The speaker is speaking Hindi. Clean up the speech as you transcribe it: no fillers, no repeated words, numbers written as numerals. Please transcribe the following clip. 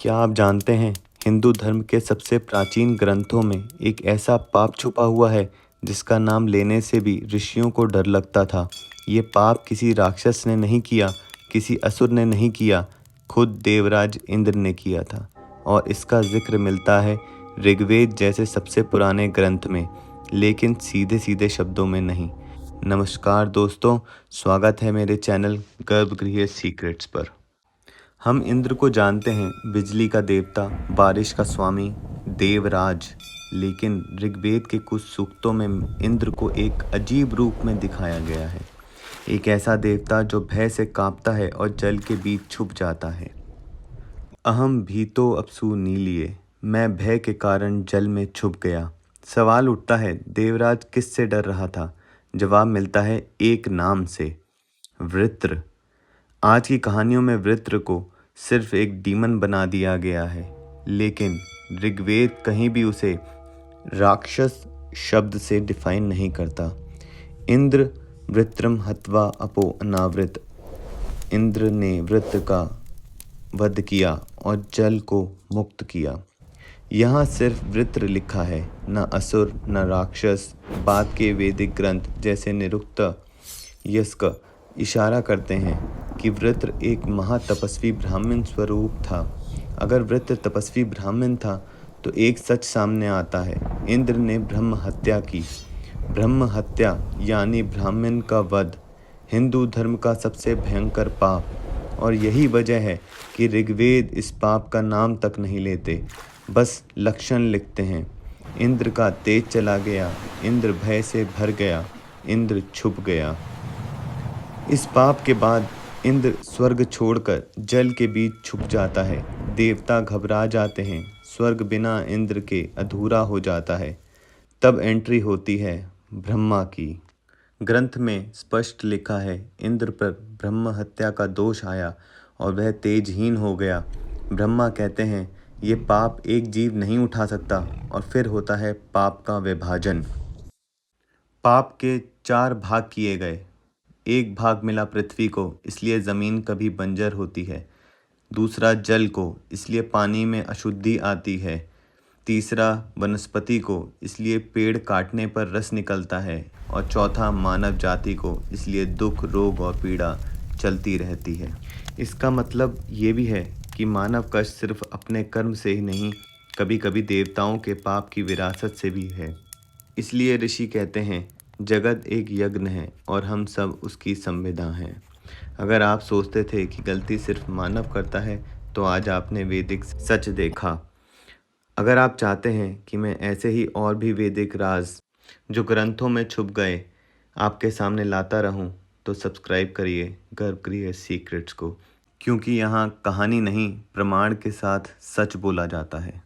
क्या आप जानते हैं हिंदू धर्म के सबसे प्राचीन ग्रंथों में एक ऐसा पाप छुपा हुआ है जिसका नाम लेने से भी ऋषियों को डर लगता था। ये पाप किसी राक्षस ने नहीं किया, किसी असुर ने नहीं किया, खुद देवराज इंद्र ने किया था। और इसका जिक्र मिलता है ऋग्वेद जैसे सबसे पुराने ग्रंथ में, लेकिन सीधे सीधे शब्दों में नहीं। नमस्कार दोस्तों, स्वागत है मेरे चैनल गर्भगृह सीक्रेट्स पर। हम इंद्र को जानते हैं, बिजली का देवता, बारिश का स्वामी, देवराज। लेकिन ऋग्वेद के कुछ सूक्तों में इंद्र को एक अजीब रूप में दिखाया गया है। एक ऐसा देवता जो भय से कांपता है और जल के बीच छुप जाता है। अहम भीतो अपसु नीलिए, मैं भय के कारण जल में छुप गया। सवाल उठता है, देवराज किससे डर रहा था? जवाब मिलता है एक नाम से, वृत्र। आज की कहानियों में वृत्र को सिर्फ एक डीमन बना दिया गया है, लेकिन ऋग्वेद कहीं भी उसे राक्षस शब्द से डिफाइन नहीं करता। इंद्र वृत्रम हत्वा अपो अनावृत, इंद्र ने वृत्र का वध किया और जल को मुक्त किया। यहाँ सिर्फ वृत्र लिखा है, न असुर न राक्षस। बाद के वैदिक ग्रंथ जैसे निरुक्त यस्क इशारा करते हैं कि वृत्र एक महातपस्वी ब्राह्मण स्वरूप था। अगर वृत्र तपस्वी ब्राह्मण था तो एक सच सामने आता है, इंद्र ने ब्रह्म हत्या की। ब्रह्म हत्या यानी ब्राह्मण का वध, हिंदू धर्म का सबसे भयंकर पाप। और यही वजह है कि ऋग्वेद इस पाप का नाम तक नहीं लेते, बस लक्षण लिखते हैं। इंद्र का तेज चला गया, इंद्र भय से भर गया, इंद्र छुप गया। इस पाप के बाद इंद्र स्वर्ग छोड़कर जल के बीच छुप जाता है। देवता घबरा जाते हैं, स्वर्ग बिना इंद्र के अधूरा हो जाता है। तब एंट्री होती है ब्रह्मा की। ग्रंथ में स्पष्ट लिखा है, इंद्र पर ब्रह्म हत्या का दोष आया और वह तेजहीन हो गया। ब्रह्मा कहते हैं, ये पाप एक जीव नहीं उठा सकता। और फिर होता है पाप का विभाजन। पाप के 4 भाग किए गए। एक भाग मिला पृथ्वी को, इसलिए ज़मीन कभी बंजर होती है। दूसरा जल को, इसलिए पानी में अशुद्धि आती है। तीसरा वनस्पति को, इसलिए पेड़ काटने पर रस निकलता है। और चौथा मानव जाति को, इसलिए दुख, रोग और पीड़ा चलती रहती है। इसका मतलब ये भी है कि मानव कष्ट सिर्फ अपने कर्म से ही नहीं, कभी कभी देवताओं के पाप की विरासत से भी है। इसलिए ऋषि कहते हैं, जगत एक यज्ञ है और हम सब उसकी संविदा हैं। अगर आप सोचते थे कि गलती सिर्फ मानव करता है, तो आज आपने वैदिक सच देखा। अगर आप चाहते हैं कि मैं ऐसे ही और भी वैदिक राज जो ग्रंथों में छुप गए आपके सामने लाता रहूं, तो सब्सक्राइब करिए गर्भगृह सीक्रेट्स को, क्योंकि यहाँ कहानी नहीं, प्रमाण के साथ सच बोला जाता है।